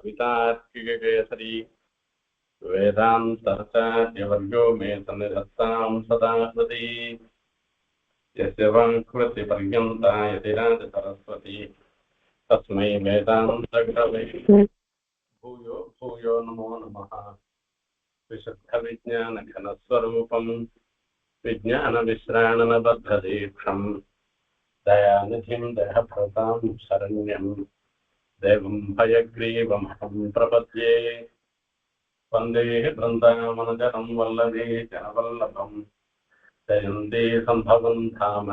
कवितार्किककेसरी वेदान्ताचार्यवर्यो मे सन्निधत्तां सदा हृदि यस्य वाङ्कृतिपर्यन्ता यतिराजसरस्वती तस्मै वेदान्तगुरवे भूयो भूयो नमो नमः। विशुद्धविज्ञानघनस्वरूपं विज्ञानविश्राणनबद्धदीक्षं दयानिधिं देहभृतां शरण्यं देवं भयग्रीवमहं प्रपद्ये। वन्दे बृन्दावनचरं वल्लभी जनवल्लभं जयन्ती सम्भवं धाम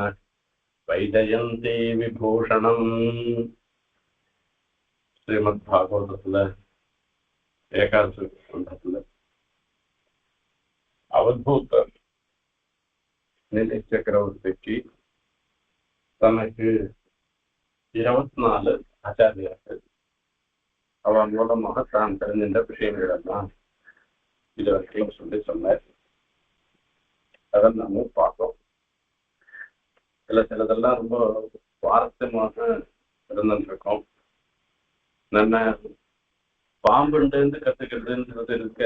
वैजयन्ती विभूषणम्। श्रीमद्भागवतத்துல ஏகாதசி ஸ்கந்தத்துல அவதூதர் நிலை சக்கரவர்த்திக்கு தனக்கு 24 ஆச்சாரியார்கள் அவன் மூலமாக தான் தெரிஞ்சின்ற விஷயங்கள் எல்லாம் இது வரைக்கும் சொன்னார். அதை நம்ம பார்த்தோம். சிலதெல்லாம் ரொம்ப சுவாரஸ்யமாக இருந்துருக்கோம். நம்ம பாம்புண்டு கத்துக்கிறதுன்றது இருக்க,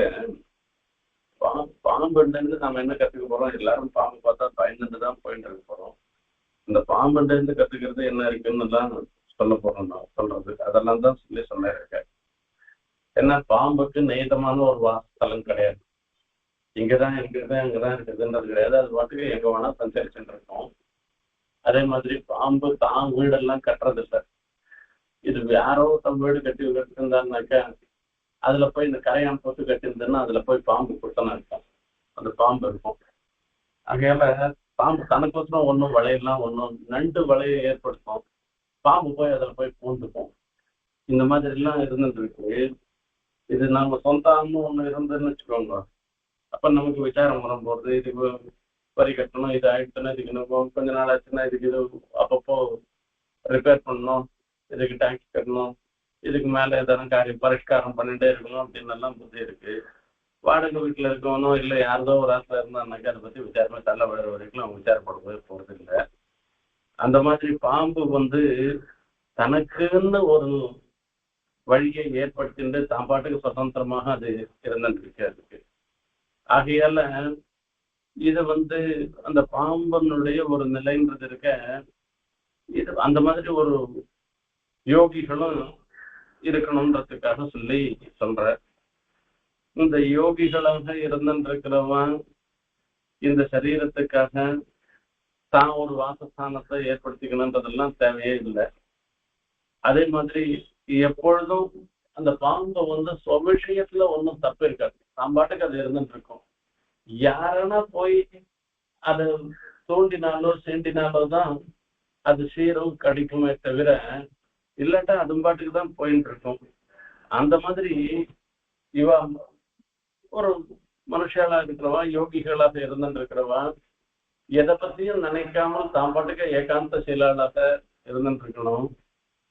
பாம்புண்டு நம்ம என்ன கத்துக்க போறோம்? எல்லாரும் பாம்பு பார்த்தா பயந்துட்டு தான் போயிட்டு இருக்க போறோம். இந்த பாம்புண்டு கத்துக்கிறது என்ன இருக்குன்னு எல்லாம் சொல்ல போறோம். நான் சொல்றது அதெல்லாம் தான் சொல்ல இருக்கேன். ஏன்னா பாம்புக்கு நெய்தமான ஒரு வாசஸ்தலம் கிடையாது. இங்கதான் இருக்குது அங்கதான் இருக்குதுன்றது கிடையாது. அது பாட்டுக்கு எங்க வேணா சஞ்சரிச்சுட்டு இருக்கோம். அதே மாதிரி பாம்பு தான் வீடெல்லாம் கட்டுறது இல்லை. இது யாரோ தம் வீடு கட்டி இருந்தாருனாக்கா அதுல போய் இந்த கரையான் போட்டு கட்டியிருந்தேன்னா அதுல போய் பாம்பு குத்தனா இருக்கும், அந்த பாம்பு இருக்கும். ஆகையால பாம்பு தனக்கோசரம் ஒன்றும் வளையெல்லாம் ஒன்றும் நண்டு வளையை ஏற்படுத்தும், பாம்பு போய் அதில் போய் பூந்துக்கும். இந்த மாதிரி எல்லாம் இருந்துட்டு இருக்கு. இது நம்ம சொந்தம்னு ஒண்ணு இருந்துன்னு வச்சுக்கோங்க. அப்ப நமக்கு விசாரம் வரும் போறது, இதுக்கு வரி கட்டணும், இது ஆயிடுச்சுன்னா இதுக்கு இன்னும் கொஞ்ச நாள் ஆச்சுன்னா இதுக்கு இது அப்பப்போ ரிப்பேர் பண்ணணும், இதுக்கு டேக்ஸ் கட்டணும், இதுக்கு மேல எதாவது காரியம் பரிஷ்காரம் பண்ணிட்டே இருக்கணும் அப்படின்னு எல்லாம் புத்தி இருக்கு. வாடகை வீட்டுல இருக்கவனும் இல்லை யாரதோ ஒரு ஆத்துல இருந்தான்னாக்கா அதை பத்தி விசாரமே தள்ள விடுற வரைக்கும் அவங்க விசாரப்படவே போறது இல்லை. அந்த மாதிரி பாம்பு தனக்குன்னு ஒரு வழியை ஏற்படுத்திட்டு தான் பாட்டுக்கு சுதந்திரமாக அது இருந்துருக்கு அதுக்கு. ஆகையால இது அந்த பாம்பனுடைய ஒரு நிலைன்றது இருக்க, இது அந்த மாதிரி ஒரு யோகிகளும் இருக்கணும்ன்றதுக்காக சொல்ற. இந்த யோகிகளாக இருந்துருக்கிறவன் இந்த சரீரத்துக்காக தான் ஒரு வாசஸ்தானத்தை ஏற்படுத்திக்கணுன்றதெல்லாம் தேவையே இல்லை. அதே மாதிரி எப்பொழுதும் அந்த பாம்பை சுவஷயத்துல ஒன்றும் தப்பு இருக்காது, தான் பாட்டுக்கு அது இருந்துட்டு இருக்கும். யாரனா போய் அதை தோண்டினாலோ சீண்டினாலோ தான் அது சீரும் கடிக்குமே தவிர இல்லாட்டா அது பாட்டுக்கு தான் போயிட்டு இருக்கும். அந்த மாதிரி இவ ஒரு மனுஷாலா இருக்கிறவா, யோகிகளாக இருந்துட்டு இருக்கிறவா, எதை பத்தியும் நினைக்காமல் தான் பாட்டுக்கு ஏகாந்த சீலாளாக இருந்துட்டு இருக்கணும்,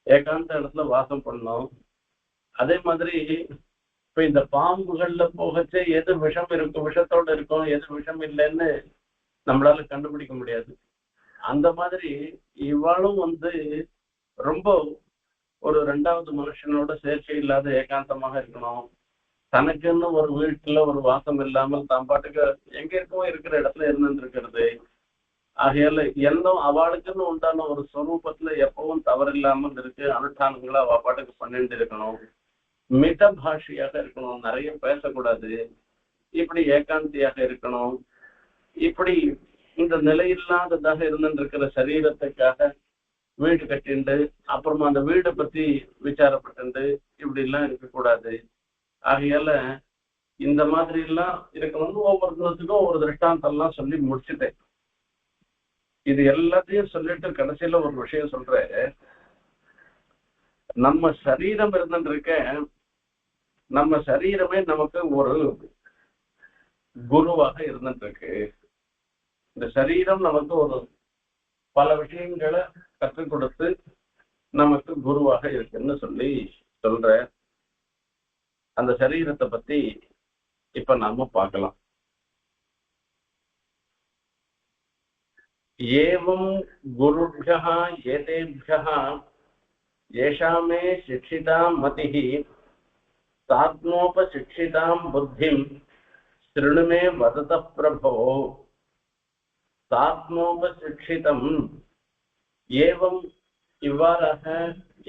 ஏகாந்த இடத்துல வாசம் பண்ணணும். அதே மாதிரி இப்ப இந்த பாம்புகள்ல போகச்சே எது விஷம் இருக்கும், விஷத்தோட இருக்கும், எது விஷம் இல்லைன்னு நம்மளால கண்டுபிடிக்க முடியாது. அந்த மாதிரி இவளும் ரொம்ப ஒரு 2வது மனுஷனோட சேர்க்கை இல்லாத ஏகாந்தமாக இருக்கணும். தனக்குன்னு ஒரு வீட்டுல ஒரு வாசம் இல்லாமல் தான் பாட்டுக்கு எங்க இருக்கவும் இருக்கிற இடத்துல இருந்துட்டு இருக்கிறது. ஆகையால எல்லாம் அவளுக்குன்னு உண்டான ஒரு ஸ்வரூபத்துல எப்பவும் தவறில்லாமல் இருக்கு. அனுஷ்டானங்களை அவ பாட்டுக்கு பண்ணிட்டு இருக்கணும். மித பாஷையாக இருக்கணும், நிறைய பேசக்கூடாது, இப்படி ஏகாந்தியாக இருக்கணும். இப்படி இந்த நிலையில்லாததாக இருந்துட்டு இருக்கிற சரீரத்துக்காக வீடு கட்டிண்டு அப்புறமா அந்த வீடை பத்தி விசாரப்பட்டு இப்படி எல்லாம் இருக்கக்கூடாது. ஆகையால இந்த மாதிரி எல்லாம் இருக்கணும்னு ஒவ்வொருத்தருக்கும் ஒரு திருஷ்டாந்தெல்லாம் சொல்லி முடிச்சுட்டேன். இது எல்லாத்தையும் சொல்லிட்டு கடைசியில ஒரு விஷயம் சொல்றேன். நம்ம சரீரம் இருந்துட்டு இருக்க, நம்ம சரீரமே நமக்கு ஒரு குருவாக இருந்துட்டு இருக்கு. இந்த சரீரம் நமக்கு ஒரு பல விஷயங்களை கற்றுக் கொடுத்து நமக்கு குருவாக இருக்குன்னு சொல்ற. அந்த சரீரத்தை பத்தி இப்ப நாம பார்க்கலாம். ஏவம் குருभ्यः ஏதேभ्यः ஏஷாமே சிக்ஷிதா மதிஹி தாத்மோபசிக்ஷிதாம் புத்திம் ஸ்ருணுமே வதத பிரபோ. தாத்மோபசிக்ஷிதம் ஏவம் இவ்வாறாக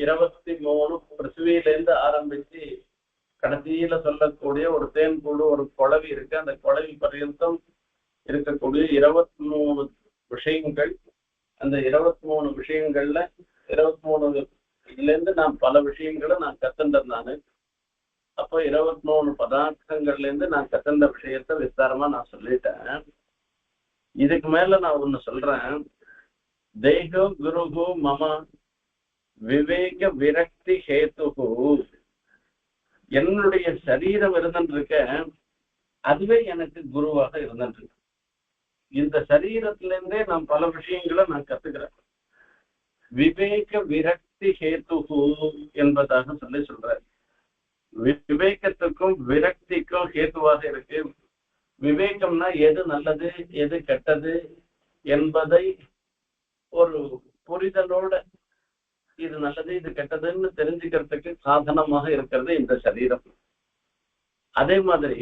23 பிருத்திவியிலேருந்து ஆரம்பிச்சு கடைசியில சொல்லக்கூடிய ஒரு தேன்கூடு ஒரு குளவி இருக்கு. அந்த குளவி பர்யந்தம் இருக்கக்கூடிய 23 விஷயங்கள். அந்த 23 விஷயங்கள்ல 23 நான் பல விஷயங்களை நான் கத்துண்டேன் நானு. அப்போ 23 பதார்த்தங்கள்ல இருந்து நான் கத்துண்ட விஷயத்த விஸ்தாரமா நான் சொல்லிட்டேன். இதுக்கு மேல நான் ஒண்ணு சொல்றேன். தேகோ குருகு மம விவேக விரக்தி ஹேத்துகு. என்னுடைய சரீரம் இருந்துருக்க அதுவே எனக்கு குருவாக இருந்துருக்கு. இந்த சரீரத்துல இருந்தே நான் பல விஷயங்களை நான் கத்துக்கிறேன். விவேக விரக்தி ஹேத்துகு என்பதாக சொல்றேன். விவேகத்துக்கும் விரக்திக்கும் ஹேத்துவாக இருக்கு. விவேகம்னா எது நல்லது எது கெட்டது என்பதை ஒரு புரிதலோட இது நல்லது இது கெட்டதுன்னு தெரிஞ்சுக்கிறதுக்கு சாதனமாக இருக்கிறது இந்த சரீரம். அதே மாதிரி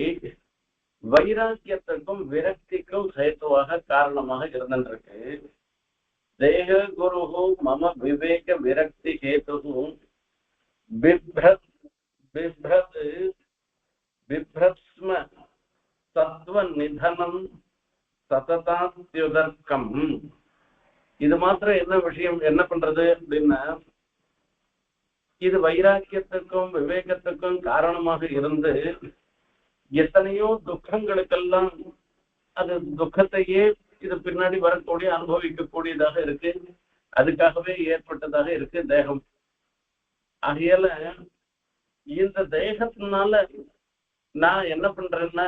வைராக்கியத்துக்கும் விரக்திக்கும் ஹேத்துவாக காரணமாக இருந்திருக்கு. தேக குருஹு மம விவேக விரக்தி ஹேதுஹு பிப்ரத்ஸ்ம தத்துவ நிதனம் சததாத்யுதர்க்கம். இது மாத்திரம் என்ன விஷயம், என்ன பண்றது அப்படின்னா, இது வைராக்கியத்துக்கும் விவேகத்துக்கும் காரணமாக இருந்து எத்தனையோ துக்கங்களுக்கெல்லாம் அது துக்கத்தையே இது பின்னாடி வரக்கூடிய அனுபவிக்கக்கூடியதாக இருக்கு. அதுக்காகவே ஏற்பட்டதாக இருக்கு தேகம். ஆகையால இந்த தேகத்தினால நான் என்ன பண்றேன்னா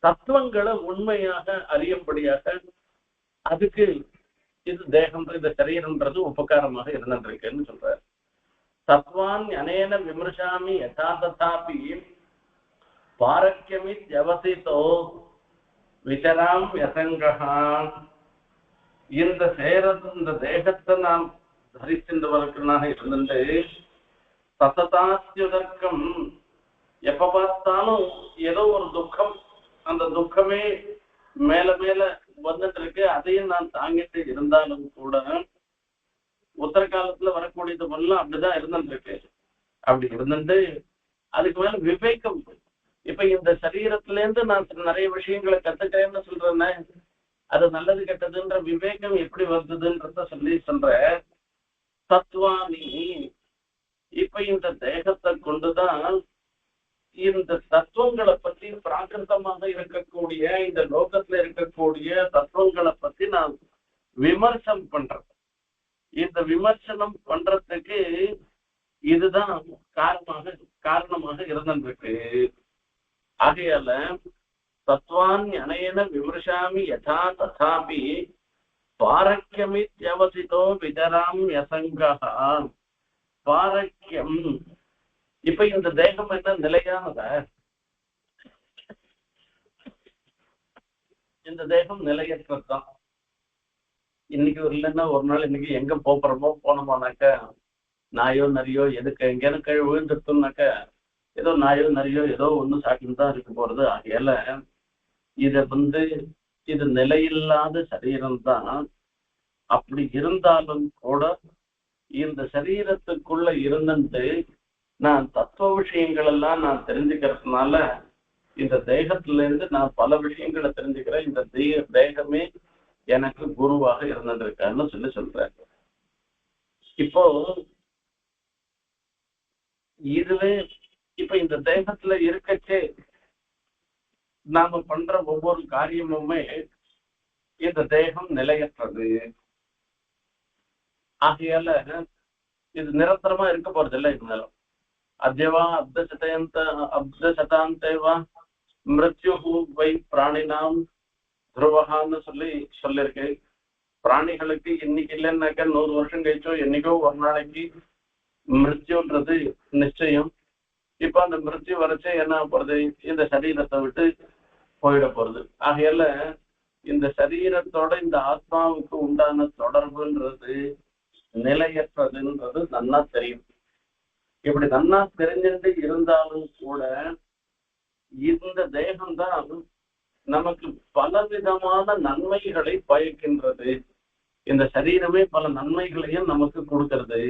தத்துவங்களை உண்மையாக அறியும்படியாக அதுக்கு இது தேகம் இந்த சரீரம்ன்றது உபகாரமாக இருந்துருக்குன்னு சொல்றாரு. தத்வான் அனேன விமர்சாமி யதா ததாபி பாரக்கியமி ஜவசிதோ விசராம் யசங்கா. இந்த தேகத்தை நாம் தரிசின்றவர்களாக இருந்துட்டு சததாத்யுதர்க்கம் எப்ப பார்த்தாலும் ஏதோ ஒரு துக்கம், அந்த துக்கமே மேல மேல வந்துட்டு இருக்கு. அதையும் நான் தாங்கிட்டு இருந்தாலும் கூட உத்தர காலத்துல வரக்கூடியது எல்லாம் அப்படிதான் இருந்துட்டு இருக்கு. அப்படி இருந்துட்டு அதுக்கு மேல விவேகம். இப்ப இந்த சரீரத்துல இருந்து நான் நிறைய விஷயங்களை கத்துக்கிறேன்னு சொல்றேன்னு அது நல்லது கெட்டதுன்ற விவேகம் எப்படி வந்ததுன்றத சொல்ற தத்துவானி. இப்ப இந்த தேகத்தை கொண்டுதான் இந்த தத்துவங்களை பத்தி பிராகிருதமாக இருக்கக்கூடிய இந்த லோகத்துல இருக்கக்கூடிய தத்துவங்களை பத்தி நான் விமர்சனம் பண்றேன். இந்த விமர்சனம் பண்றதுக்கு இதுதான் காரணமாக இருந்திருக்கு. ஆகையால தத்வான் அனேன விமர்சாமி யதா ததாபி பாரக்கியமித்யவசிதோ விதராம் யசங்கா. பாரக்கியம் இப்ப இந்த தேகம் என்ன நிலையானத? இந்த தேகம் நிலையற்றதுதான். இன்னைக்கு இல்லைன்னா ஒரு நாள் இன்னைக்கு எங்க போனோமானாக்க நாயோ நரியோ எதுக்கு எங்கேன்னு கீழே விழுந்துட்டோம்னாக்க ஏதோ நாயோ நரியோ ஏதோ ஒண்ணு சாப்பிட்டு தான் இருக்க போறது. ஆகையால இது நிலையில்லாத சரீரம்தான். அப்படி இருந்தாலும் கூட இந்த சரீரத்துக்குள்ள இருந்துட்டு நான் தத்துவ விஷயங்கள் எல்லாம் நான் தெரிஞ்சுக்கிறதுனால இந்த தேகத்துல இருந்து நான் பல விஷயங்களை தெரிஞ்சுக்கிறேன். இந்த தேகமே எனக்கு குருவாக இருந்திருக்கான்னு சொல்றேன். இப்போ இதுவே இப்ப இந்த தேகத்துல இருக்கச்சே நாம பண்ற ஒவ்வொரு காரியமுமே இந்த தேகம் நிலையற்றது. ஆகையால இது நிரந்தரமா இருக்க போறது இல்லை. இருந்தாலும் அத்யவா அப்தசதாந்தேவா மிருத்யு வை பிராணினாம் துருவகான்னு சொல்லிருக்கு. பிராணிகளுக்கு இன்னைக்கு இல்லைன்னாக்கா 100 வருஷம் கழிச்சோ என்னைக்கோ ஒரு நாளைக்கு மிருத்யுன்றது நிச்சயம். இப்ப அந்த மிருத்யு வரைச்சே என்ன போறது, இந்த சரீரத்தை விட்டு போயிட போறது. ஆகையால இந்த சரீரத்தோட இந்த ஆத்மாவுக்கு உண்டான தொடர்புன்றது நிலையற்றதுன்றது நல்லா தெரியும். இப்படி நன்னா தெரிஞ்சுட்டு இருந்தாலும் கூட இந்த தேகம்தான் நமக்கு பலவிதமான நன்மைகளை பயக்கின்றது. இந்த சரீரமே பல நன்மைகளையும் நமக்கு கொடுக்கிறது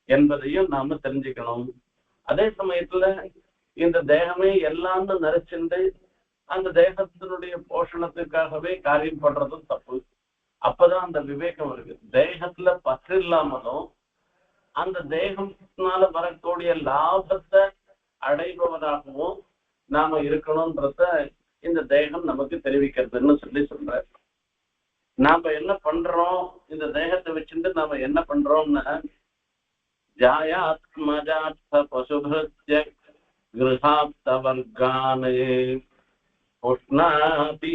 என்பதையும் நாம தெரிஞ்சுக்கணும். அதே சமயத்துல இந்த தேகமே எல்லாம்னு நினைச்சுண்டு அந்த தேகத்தினுடைய போஷணத்துக்காகவே காரியம் பண்றதும் தப்பு. அப்பதான் அந்த விவேகம் இருக்கு. தேகத்துல பற்று இல்லாமலும் அந்த தேகத்தினால வரக்கூடிய லாபத்தை அடைபவராகவும் நாம இருக்கணும்ன்றத இந்த தேகம் நமக்கு தெரிவிக்கிறதுன்னு சொல்ற. நாம என்ன பண்றோம், இந்த தேகத்தை வச்சுட்டு நாம என்ன பண்றோம்னா, ஜாயாத்மஜார்த்த பசுபிருத்ய கிருஹாப்த வர்கானே உஷ்ணாதி.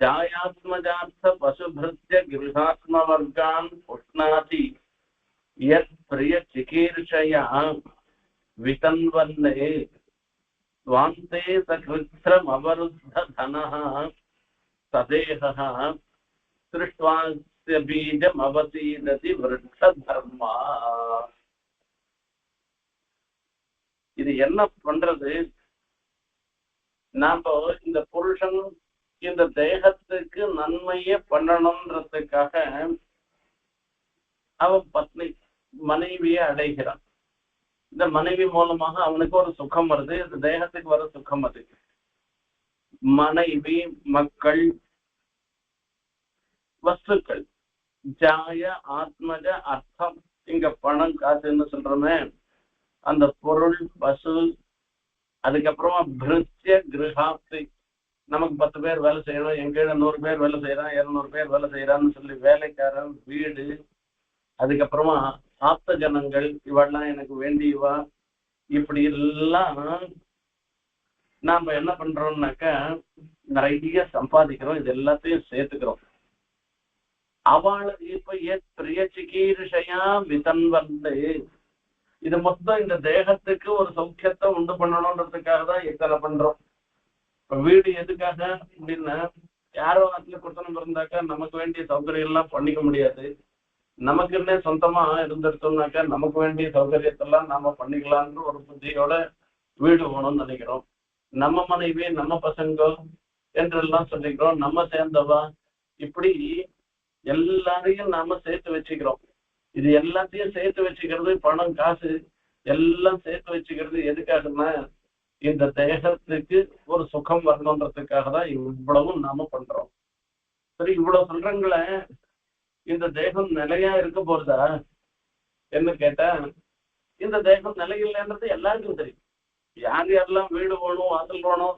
ஜாயாத்மஜார்த்த பசுபிருத்ய கிருஹாத்ம வர்கான் உஷ்ணாதி யத் பிரிய சிகீர்ஷயா விதன்வன்னே ஸ்வாந்தே சகிருத்ரம் அவருத்த தனஹ சதேஹ திருஷ்வாஸ்ய பீஜம் அவதீததி விருட்ச தர்மா. இது என்ன பண்றது, நாம இந்த புருஷன் இந்த தேகத்துக்கு நன்மையே பண்ணணும்ன்றதுக்காக அவன் பத்னி மனைவியை அடைகிறான். இந்த மனைவி மூலமாக அவனுக்கு ஒரு சுகம் வருது, இந்த தேகத்துக்கு வர சுகம் அது. மனைவி, மக்கள், வஸ்துக்கள், ஜாய ஆத்மஜ அர்த்தம். இங்க பணம் காசுன்னு சொல்றோமே, அந்த பொருள், பசு, அதுக்கப்புறமா பிருத்திய கிருஹாப்தி. நமக்கு 10 பேர் வேலை செய்யணும், எங்க 100 பேர் வேலை செய்யறான், 200 பேர் வேலை செய்யறான்னு சொல்லி வேலைக்காரன், வீடு, அதுக்கப்புறமா ஆப்த ஜனங்கள், இவெல்லாம் எனக்கு வேண்டியவா. இப்படி எல்லாம் நாம என்ன பண்றோம்னாக்கா நிறைய சம்பாதிக்கிறோம், இது எல்லாத்தையும் சேர்த்துக்கிறோம். அவளுக்கு இப்ப பிரிய சிகீர்ஷயா விதன் வந்து இது மொத்தம் இந்த தேகத்துக்கு ஒரு சௌக்கியத்தை உண்டு பண்ணணும்ன்றதுக்காக தான் இத்தனை பண்றோம். இப்ப வீடு எதுக்காக அப்படின்னா, யாரோ அதுல கொடுத்தனம் இருந்தாக்கா நமக்கு வேண்டிய சௌகரியம் எல்லாம் பண்ணிக்க முடியாது. நமக்குன்னே சொந்தமா இருந்துட்டோம்னாக்கா நமக்கு வேண்டிய சௌகரியத்தெல்லாம் நாம பண்ணிக்கலான்ற ஒரு புத்தியோட வீடு போகணும்னு நினைக்கிறோம். நம்ம மனைவி, நம்ம பசங்க என்றெல்லாம் சொல்லிக்கிறோம், நம்ம சேர்ந்தவா, இப்படி எல்லாரையும் நாம சேர்த்து வச்சுக்கிறோம். இது எல்லாத்தையும் சேர்த்து வச்சுக்கிறது, பணம் காசு எல்லாம் சேர்த்து வச்சுக்கிறது எதுக்காகன்னா, இந்த தேகத்துக்கு ஒரு சுகம் வரணுன்றதுக்காக தான் இவ்வளவும் நாம பண்றோம். சரி, இவ்வளவு சொல்றங்களே, இந்த தேகம் நிலையா இருக்க போறதா என்ன கேட்டா, இந்த தேகம் நிலையில்லைன்றது எல்லாருக்கும் தெரியும். யார் யாரெல்லாம் வீடு போகணும், வாசல் போகணும்,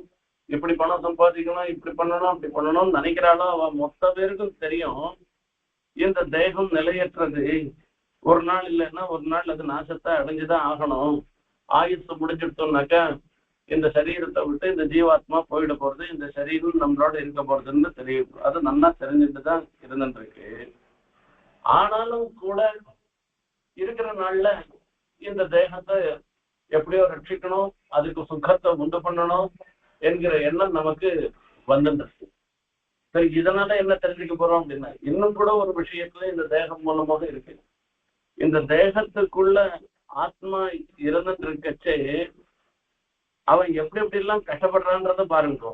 இப்படி பணம் சம்பாதிக்கணும், இப்படி பண்ணணும், அப்படி பண்ணணும்னு நினைக்கிறாளோ அவ மொத்த பேருக்கும் தெரியும் இந்த தேகம் நிலையற்றது. ஒரு நாள் இல்லைன்னா ஒரு நாள் அது நாசத்தை அடைஞ்சுதான் ஆகணும். ஆயுசு முடிஞ்சிட்டோம்னாக்கா இந்த சரீரத்தை விட்டு இந்த ஜீவாத்மா போயிட போறது, இந்த சரீரம் நம்மளோட இருக்க போறதுன்னு தெரியும். அது நல்லா தெரிஞ்சுட்டு தான் இருந்துருக்கு. ஆனாலும் கூட இருக்கிற நாள்ல இந்த தேகத்தை எப்படியோ ரட்சிக்கணும், அதுக்கு சுகத்தை உண்டு பண்ணணும் என்கிற எண்ணம் நமக்கு வந்துருக்கு. சரி, இதனால என்ன தெரிஞ்சுக்க போறோம் அப்படின்னா, இன்னும் கூட ஒரு விஷயத்துல இந்த தேகம் மூலமாக இருக்கு. இந்த தேகத்துக்குள்ள ஆத்மா இருந்துட்டு இருக்கச்சே அவன் எப்படி எப்படி எல்லாம் கஷ்டப்படுறான்றத பாருங்க.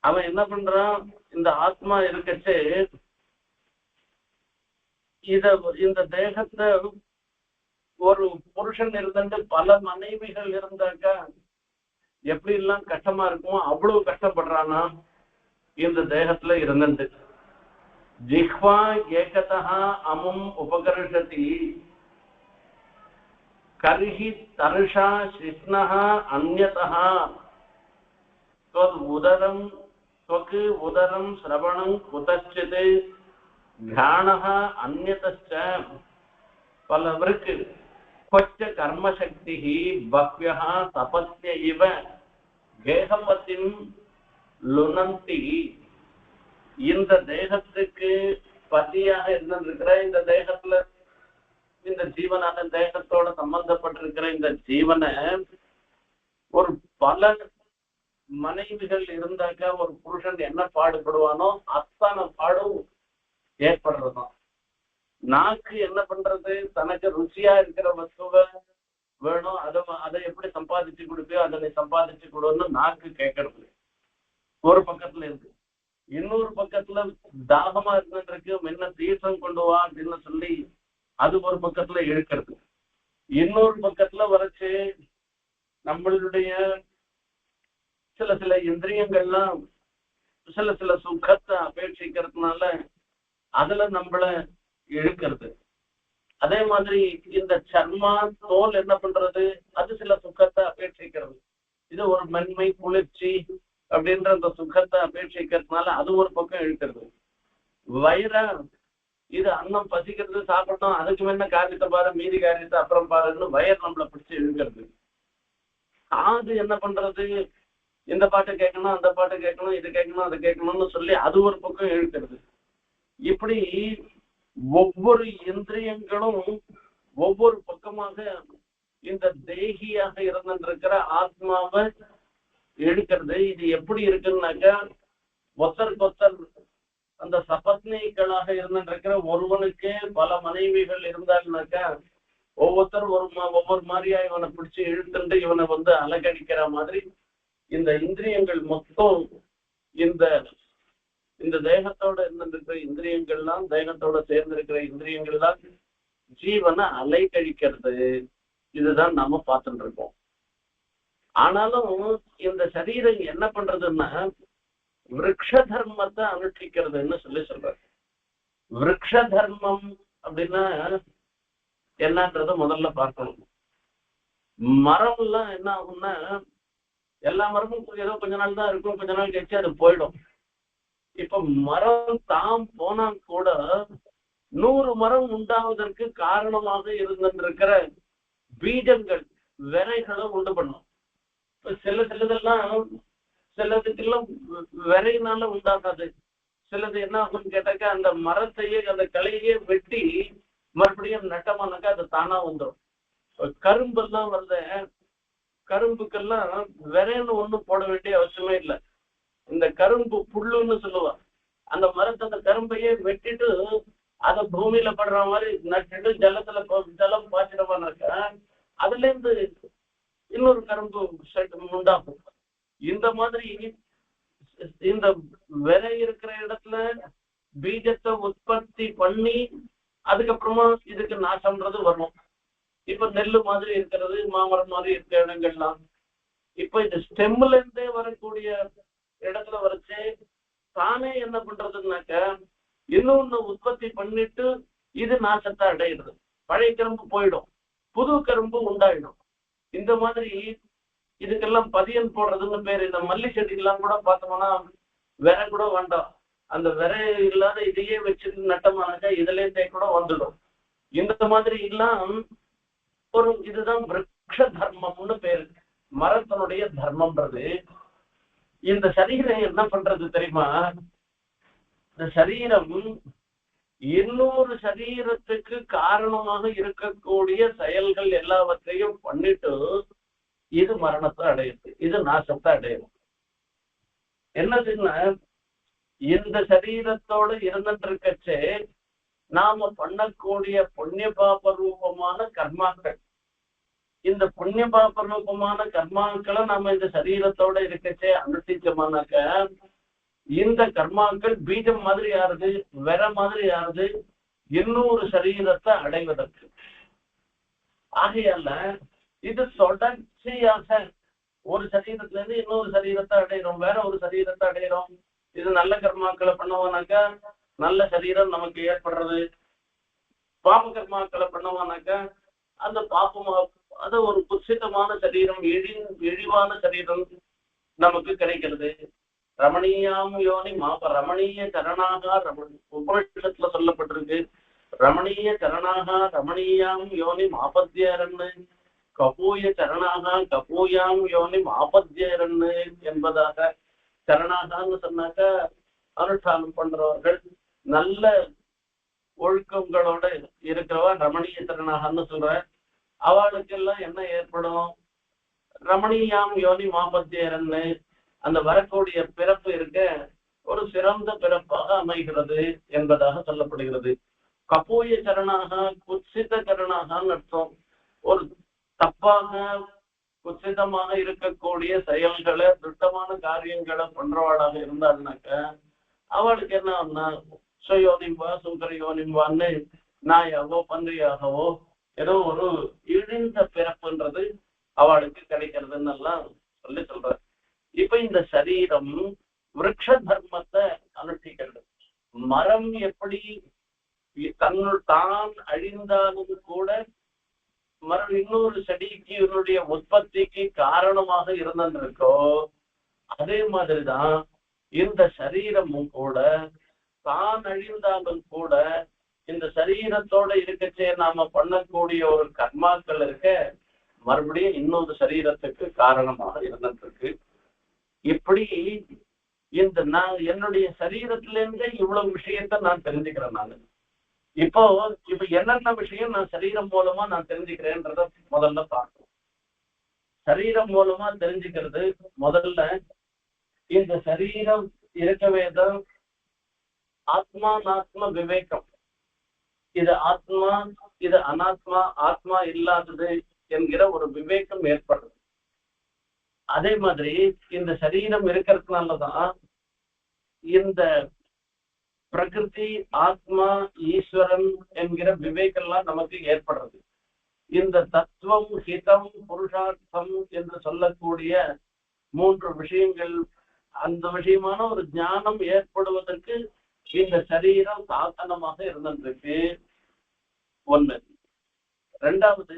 அவன் என்ன பண்றான், இந்த ஆத்மா இருக்கச்சே இந்த தேகத்தை ஒரு புருஷன் இருந்துட்டு பல மனைவிகள் இருந்தாக்கா எப்படி எல்லாம் கஷ்டமா இருக்குமோ அவ்வளவு கஷ்டப்படுறானா இந்த தேகத்துல இருந்துட்டு. ஜிஹ்வா ஏகதா அமும் உபகர்ஷதி கர்ஹி தர்ஷா சிஷ்ணஹ அன்யதஹ உதரம் ஸ்வக்கு உதரம் சிரவணம் குதச்சித் தியானஹ அன்யதச்ச. பலவருக்கு கொச்ச கர்மசக்தி பக்யஹ தபஸ்ய இவ கேகபதிம் லுனந்தி. இந்த தேகத்துக்கு பதியாக இருந்திருக்கிற, இந்த தேகத்துல இந்த ஜீவனாக தேகத்தோட சம்பந்தப்பட்டிருக்கிற இந்த ஜீவனை ஒரு பல மனைவிகள் இருந்தாக்கா ஒரு புருஷன் என்ன பாடுபடுவானோ அத்தனை பாடும் ஏற்படுறதுதான். நாக்கு என்ன பண்றது, தனக்கு ருச்சியா இருக்கிற வஸ்துவை வேணும், அதை எப்படி சம்பாதிச்சு கொடுப்பியோ அதை நீ சம்பாதிச்சு கொடுன்னு நாக்கு கேட்கறது ஒரு பக்கத்துல இருக்கு. இன்னொரு பக்கத்துல தாகமா இருந்துருக்கு, முன்ன தீர்த்தம் கொண்டு வா அப்படின்னு சொல்லி அது ஒரு பக்கத்துல இழுக்கிறது. இன்னொரு பக்கத்துல வரைச்சு நம்மளுடைய சில சில இந்திரியங்கள்லாம் சில சில சுகத்தை அபேட்சிக்கிறதுனால அதுல நம்மள இழுக்கிறது. அதே மாதிரி இந்த சர்மா தோல் என்ன பண்றது, அது சில சுகத்தை அபேட்சிக்கிறது. இது ஒரு மென்மை குளிர்ச்சி அப்படின்ற அந்த சுகத்தை அபேட்சிக்கிறதுனால அது ஒரு பக்கம் இழுக்கிறது. வயிற இது அன்னம் பசிக்கிறது சாப்பிடணும், அதுக்கு முன்ன காரியத்தை பாரு மீதி காரியத்தை அப்புறம் பாருன்னு வயிறு நம்மளை பிடிச்சி இழுக்கிறது. காது என்ன பண்றது, இந்த பாட்டு கேட்கணும் அந்த பாட்டு கேட்கணும் இது கேட்கணும் அது கேட்கணும்னு சொல்லி அது ஒரு பக்கம் இழுக்கிறது. இப்படி ஒவ்வொரு இந்திரியங்களும் ஒவ்வொரு பக்கமாக இந்த தேகியாக இருந்திருக்கிற ஆத்மாவை எடுக்கிறது. இது எப்படி இருக்குன்னாக்கா, ஒத்தருக்கு அந்த சபத்னிகளாக இருந்திருக்கிற ஒருவனுக்கே பல மனைவிகள் இருந்தாங்கனாக்கா ஒவ்வொருத்தர் ஒவ்வொரு மாதிரியா இவனை பிடிச்சு இழுத்துட்டு இவனை அலகடிக்கிற மாதிரி இந்த இந்திரியங்கள் மொத்தம் இந்த இந்த தேகத்தோட இருந்திருக்கிற இந்திரியங்கள்லாம், தேகத்தோட சேர்ந்திருக்கிற இந்திரியங்கள்லாம் ஜீவனை அலைக்கழிக்கிறது. இதுதான் நாம பார்த்துட்டு இருக்கோம். ஆனாலும் இந்த சரீரம் என்ன பண்றதுன்னா விருக்ஷ தர்மத்தை அனுஷ்டிக்கிறதுன்னு சொல்றாரு. விருக்ஷ தர்மம் அப்படின்னா என்னன்றத முதல்ல பார்க்கணும். மரம் எல்லாம் என்ன ஆகும்னா, எல்லா மரமும் ஏதோ கொஞ்ச நாள் தான் இருக்கும், கொஞ்ச நாள் கழிச்சு அது போயிடும். இப்ப மரம் தாம் போனா கூட 100 மரம் உண்டாவதற்கு காரணமாக இருந்திருக்கிற பீஜங்கள் விரைகளை உண்டு பண்ணும். சிலதுக்கெல்லாம் விரைனால உண்டாகாது. சிலது என்ன ஆகும்னு கேட்டாக்கா, அந்த மரத்தையே அந்த கலையே வெட்டி மறுபடியும் நட்டமானாக்கா அது தானா வந்துடும். கரும்பெல்லாம் கரும்புக்கெல்லாம் விரைன்னு ஒண்ணும் போட வேண்டிய அவசியமே இல்லை. இந்த கரும்பு புல்லுன்னு சொல்லுவா, அந்த மரத்தை அந்த கரும்பையே வெட்டிட்டு அதை பூமியில படுற மாதிரி நட்டுட்டு ஜலம் பாய்ச்சிடமானாக்கா அதுல இருந்து இன்னொரு கரும்பு உண்டாகும். இந்த மாதிரி இந்த விரை இருக்கிற இடத்துல பீஜத்தை உற்பத்தி பண்ணி அதுக்கப்புறமா இதுக்கு நாசம்ன்றது வரும். இப்ப நெல்லு மாதிரி இருக்கிறது, மாமரம் மாதிரி இருக்கிற இடங்கள்லாம் இப்ப இந்த ஸ்டெம்ல இருந்தே வரக்கூடிய இடத்துல வரைச்சு தானே என்ன பண்றதுன்னாக்க இன்னொன்னு உற்பத்தி பண்ணிட்டு இது நாசத்தை அடையிடுது. பழைய கரும்பு போயிடும், புது கரும்பு உண்டாயிடும். இந்த மாதிரி இதுக்கெல்லாம் பதியன் போடுறதுன்னு பேரு. இந்த மல்லி செடியெல்லாம் கூட பார்த்தோம்னா விரை கூட வேண்டாம், அந்த விரை இல்லாத இதையே வச்சுட்டு நட்டமானாக்கா இதுல இருந்தே கூட வந்துடும். இந்த மாதிரி எல்லாம் ஒரு இதுதான் விருக்ஷ தர்மம்னு பேரு, மரத்தினுடைய தர்மம்ன்றது. இந்த சரீரம் என்ன பண்றது தெரியுமா, இந்த சரீரம் இன்னொரு சரீரத்துக்கு காரணமாக இருக்கக்கூடிய செயல்கள் எல்லாவற்றையும் பண்ணிட்டு இது மரணத்தை அடையுது, இது நாசத்தை அடையும். என்னதுன்னா, இந்த சரீரத்தோடு இருந்துட்டு இருக்கச்சே நாம பண்ணக்கூடிய புண்ணிய பாப ரூபமான கர்மாக்கள், இந்த புண்ணிய பாப ரூபமான கர்மாக்களை நாம இந்த சரீரத்தோட இருக்கச்சே அனுஷ்டிச்சோம்னாக்க இந்த கர்மாக்கள் பீஜம் மாதிரி ஆறுது, வெற மாதிரி ஆறுது இன்னொரு சரீரத்தை அடைவதற்கு. ஆகையால இது தொடர்ச்சியாக ஒரு சரீரத்துல இருந்து இன்னொரு சரீரத்தை அடைகிறோம், வேற ஒரு சரீரத்தை அடைகிறோம். இது நல்ல கர்மாக்களை பண்ணுவோம்னாக்கா நல்ல சரீரம் நமக்கு ஏற்படுறது, பாப கர்மாக்களை பண்ணுவோம்னாக்கா அந்த பாப்பமா அது ஒரு குசிதமான சரீரம், இழிவான சரீரம் நமக்கு கிடைக்கிறது. ரமணீயாம் யோனி மாப ரமணீய சரணாக உபனிஷத்துல சொல்லப்பட்டிருக்கு. ரமணீய சரணாக ரமணீயாம் யோனி மாபத்தியரன்னு கபூய சரணாக கபூயாம் யோனி மாபத்தியரன்னு என்பதாக. சரணாகான்னு சொன்னாக்க அனுஷ்டானம் பண்றவர்கள், நல்ல ஒழுக்கங்களோட இருக்கிறவா ரமணீய சரணாகன்னு சொல்ற. அவளுக்கெல்லாம் என்ன ஏற்படும், ரமணீயாம் யோனி மாபத்தியரன்னு அந்த வரக்கூடிய பிறப்பு இருக்க ஒரு சிறந்த பிறப்பாக அமைகிறது என்பதாக சொல்லப்படுகிறது. கபூய சரணாக குத்சித சரணாகன்னு அர்த்தம். ஒரு தப்பாக குத்சிதமாக இருக்கக்கூடிய செயல்களை திட்டமான காரியங்களை பண்றவாளாக இருந்தாள்னாக்க அவளுக்கு என்ன சுயோனிம்பா சுங்கர யோனிம்பான்னு நாயாகவோ பன்றியாகவோ ஏதோ ஒரு இழிந்த பிறப்புன்றது அவளுக்கு கிடைக்கிறதுன்னு எல்லாம் சொல்ற. இப்ப இந்த சரீரம் விருட்ச தர்மத்தை அனுஷ்டிக்கிறது. மரம் எப்படி தான் அழிந்தாலும் கூட மரம் இன்னொரு செடிக்கு இவனுடைய உற்பத்திக்கு காரணமாக இருந்திருக்கோ, அதே மாதிரிதான் இந்த சரீரமும் கூட தான் அழிந்தாலும் கூட இந்த சரீரத்தோட இருக்கச்சே நாம பண்ணக்கூடிய ஒரு கர்மாக்கள் இருக்க மறுபடியும் இன்னொரு சரீரத்துக்கு காரணமாக இருந்திருக்கு. இப்படி இந்த நான் என்னுடைய சரீரத்துல இருந்தே இவ்வளவு விஷயத்த நான் தெரிஞ்சுக்கிறேன். நான் இப்போ என்னென்ன விஷயம் நான் சரீரம் மூலமா நான் தெரிஞ்சுக்கிறேன்றத முதல்ல பார்க்கணும். சரீரம் மூலமா தெரிஞ்சுக்கிறது முதல்ல இந்த சரீரம் இருக்கவேதான் ஆத்மா நாத்ம விவேகம். இது ஆத்மா, இது அனாத்மா, ஆத்மா இல்லாதது என்கிற ஒரு விவேகம் ஏற்படுது. அதே மாதிரி இந்த சரீரம் இருக்கிறதுனாலதான் இந்த பிரகிருதி, ஆத்மா, ஈஸ்வரன் என்கிற விவேகம்லாம் நமக்கு ஏற்படுறது. இந்த தத்துவம், ஹிதம், புருஷார்த்தம் என்று சொல்லக்கூடிய 3 விஷயங்கள், அந்த விஷயமான ஒரு ஞானம் ஏற்படுவதற்கு இந்த சரீரம் சாதனமாக இருந்திருக்கு. ஒண்ணு. ரெண்டாவது,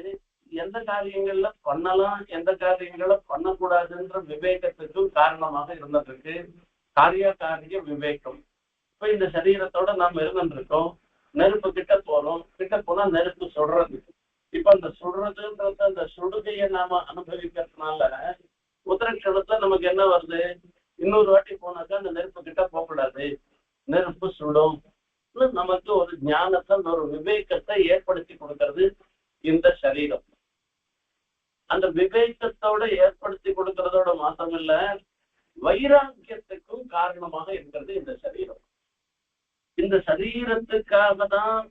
எந்த காரியங்கள்ல பண்ணலாம், எந்த காரியங்களை பண்ணக்கூடாதுன்ற விவேகத்துக்கும் காரணமாக இருந்திருக்கு. காரிய விவேகம். இப்ப இந்த சரீரத்தோட நாம் இருந்துருக்கோம். நெருப்பு கிட்ட போறோம், கிட்ட போனா நெருப்பு சுடுறது. இப்ப அந்த சுடுறதுன்றது அந்த சுடுகையை நாம அனுபவிக்கிறதுனால உத்தரக்ஷணத்துல நமக்கு என்ன வருது, இன்னொரு வாட்டி போனாக்கா அந்த நெருப்பு கிட்ட போகக்கூடாது, நெருப்பு சுடும். நமக்கு ஒரு ஞானத்தை, ஒரு விவேகத்தை ஏற்படுத்தி கொடுக்கறது இந்த சரீரம். அந்த விவேகத்தோட ஏற்படுத்தி கொடுக்கறதோட மாத்திரம் இல்ல, வைராக்கியத்துக்கும் காரணமாக இருக்கிறது இந்த சரீரம். இந்த சரீரத்துக்காக தான்,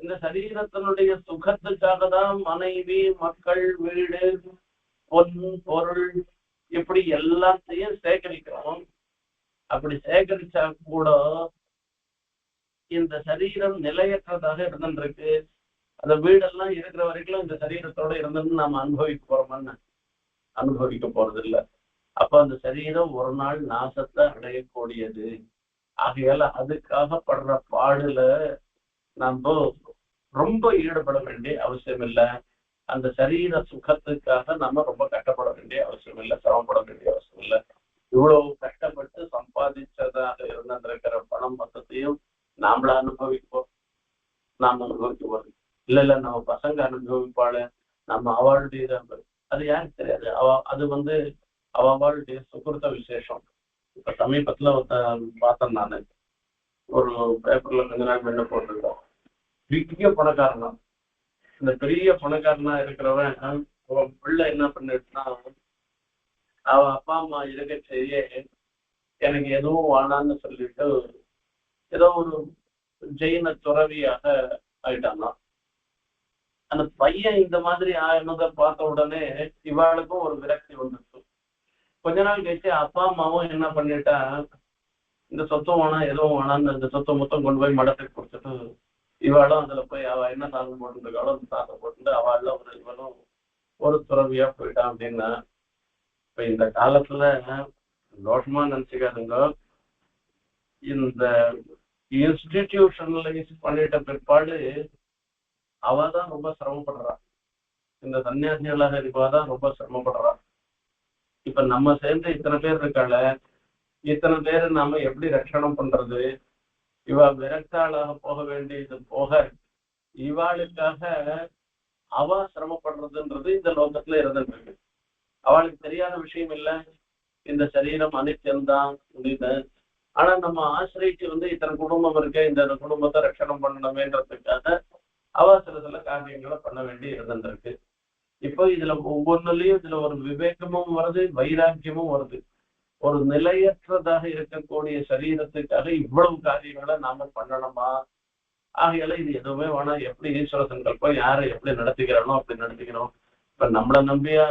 இந்த சரீரத்தினுடைய சுகத்துக்காக தான் மனைவி, மக்கள், வீடு, பொன், பொருள் இப்படி எல்லாத்தையும் சேகரிக்கிறோம். அப்படி சேகரிச்சா கூட இந்த சரீரம் நிலையற்றதாக இருந்துருக்கு. அந்த வீடெல்லாம் இருக்கிற வரைக்கும் இந்த சரீரத்தோட இருந்துன்னு நாம அனுபவிக்க போறோம்னு அனுபவிக்க போறது இல்லை. அப்ப அந்த சரீரம் ஒரு நாள் நாசத்தை அடையக்கூடியது. ஆகையால அதுக்காக படுற பாடுல நம்ம ரொம்ப ஈடுபட வேண்டிய அவசியம் இல்லை. அந்த சரீர சுகத்துக்காக நம்ம ரொம்ப கஷ்டப்பட வேண்டிய அவசியம் இல்லை, சிரமப்பட வேண்டிய அவசியம் இல்லை. இவ்வளவு கஷ்டப்பட்டு சம்பாதிச்சதாக இருந்திருக்கிற பணம் மொத்தத்தையும் நாமள அனுபவிப்போம். நாம் அனுபவிக்க போறது இல்ல, நம்ம பசங்க அனுபவிப்பாளு, நம்ம அவளுடைய அது யாருக்கு தெரியாது. அது அவளுடைய சுகிருத்த விசேஷம். இப்ப சமீபத்துல பார்த்தேன் நானு, ஒரு பேப்பர்ல கொஞ்ச நாள் முன்ன போட்டிருக்கோம். பெரிய பணக்காரனா, இந்த பெரிய பணக்காரனா இருக்கிறவன் அவன் பிள்ளை என்ன பண்ணிட்டுனா, அவ அப்பா அம்மா இருக்க செய்ய எனக்கு எதுவும் வேணான்னு சொல்லிட்டு ஏதோ ஒரு ஜெயின துறவியாக ஆயிட்டானா. அந்த பையன் இந்த மாதிரி ஆனதை பார்த்த உடனே இவாளுக்கும் ஒரு விரக்தி வந்துச்சு. கொஞ்ச நாள் கழிச்சு அப்பா அம்மாவும் என்ன பண்ணிட்டா, இந்த சொத்தம் வேணாம் எதுவும் வேணான்னு இந்த சொத்தை மொத்தம் கொண்டு போய் மடத்துக்கு கொடுத்துட்டு இவாளும் அதுல போய் அவ என்ன சாதம் போட்டுருக்காளோ அந்த சாதம் போட்டு அவள் இவளும் ஒரு துறவியா போயிட்டான் அப்படின்னா. இப்ப இந்த காலத்துல தோஷமா நினைச்சுக்காதுங்க, இந்த இன்ஸ்டிடியூஷனலைஸ் பண்ணிட்ட பிற்பாடு அவதான் ரொம்ப சிரமப்படுறா. இந்த சன்னியாசிகளாக இருப்பதான் ரொம்ப சிரமப்படுறா. இப்ப நம்ம சேர்ந்து இத்தனை பேர் இருக்காள, இத்தனை பேர் நாம எப்படி ரட்சணம் பண்றது? இவ விரக்தாளாக போக வேண்டியது போக இவாளுக்காக அவ சிரமப்படுறதுன்றது இந்த லோகத்துல இருந்துருக்கு. அவளுக்கு தெரியாத விஷயம் இல்லை, இந்த சரீரம் அனித்தியம்தான் முடியுது. ஆனா நம்ம ஆசிரியக்கு இத்தனை குடும்பம் இருக்க, இந்த குடும்பத்தை ரட்சணம் பண்ணணுமேன்றதுக்காக அவ சில காரியங்களை பண்ண வேண்டி இருந்திருக்கு. இப்போ இதுல ஒவ்வொன்றுலயும் இதுல ஒரு விவேகமும் வருது, வைராக்கியமும் வருது. ஒரு நிலையற்றதாக இருக்கக்கூடிய சரீரத்துக்காக இவ்வளவு காரியங்களை நாம பண்ணணுமா ஆகையால இது எதுவுமே வேணாம், எப்படி ஈஸ்வர சங்கல்பம் யாரை எப்படி நடத்திக்கிறானோ அப்படி நடத்திக்கிறோம். இப்ப நம்மளை நம்பியா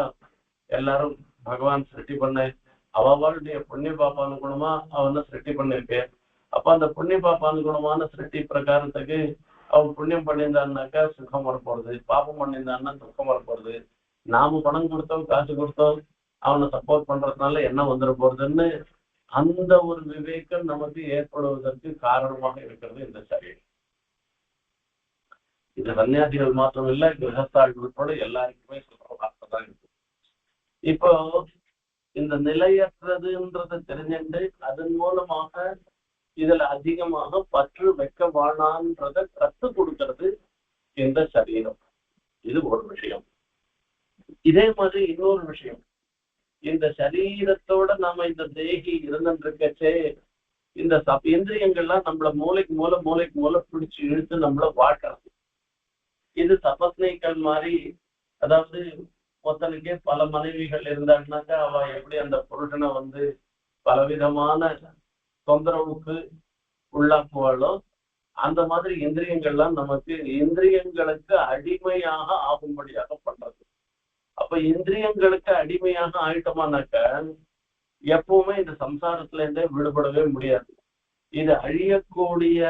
எல்லாரும் பகவான் சிருஷ்டி பண்ண அவளுடைய புண்ணிய பாப்பானுகுணமா அவன் சிருஷ்டி பண்ணிருக்கேன். அப்ப அந்த புண்ணிய பாப்பானுகுணமான சிருஷ்டி பிரகாரத்துக்கு அவன் புண்ணியம் பண்ணியிருந்தான்னாக்கா சுகம் வரப்போறது, பாப்பம் பண்ணியிருந்தான்னா துக்கம் வரப்போறது. நாம பணம் கொடுத்தோம் காசு கொடுத்தோம் அவனை சப்போர்ட் பண்றதுனால என்ன வந்துட போறதுன்னு அந்த ஒரு விவேகம் நமக்கு ஏற்படுவதற்கு காரணமாக இருக்கிறது இந்த சரீரம். இது சன்னியாசிகள் மாத்திரம் இல்ல, கிரகஸ்தாள் உட்பட எல்லாருக்குமே சொல்ற வார்த்தை தான் இருக்கு. இப்போ இந்த நிலையற்றதுன்றதை தெரிஞ்சுட்டு அதன் மூலமாக இதுல அதிகமாக பற்று வைக்க வேணான்றத கத்து கொடுக்கிறது இந்த சரீரம். இது ஒரு விஷயம். இதே மாதிரி இன்னொரு விஷயம், இந்த சரீரத்தோட நாம இந்த தேகி இருந்துருக்கச்சே இந்த இந்திரியங்கள்லாம் நம்மள மூளைக்கு மூளை பிடிச்சு இழுத்து நம்மள வாழ்க்கிறது. இது தபஸ்னைகள் மாதிரி, அதாவது ஒருத்தனுக்கே பல மனைவிகள் இருந்தாங்கன்னாக்கா அவ எப்படி அந்த புருஷனை பலவிதமான தொந்தரவுக்கு உள்ளாக்குவாளோ அந்த மாதிரி இந்திரியங்கள்லாம் நமக்கு இந்திரியங்களுக்கு அடிமையாக ஆகும்படியாக பண்றது. அப்ப இந்திரியங்களுக்கு அடிமையாக ஆயிட்டோமானாக்க எப்பவுமே இந்த சம்சாரத்துல இருந்தே விடுபடவே முடியாது. இது அழியக்கூடிய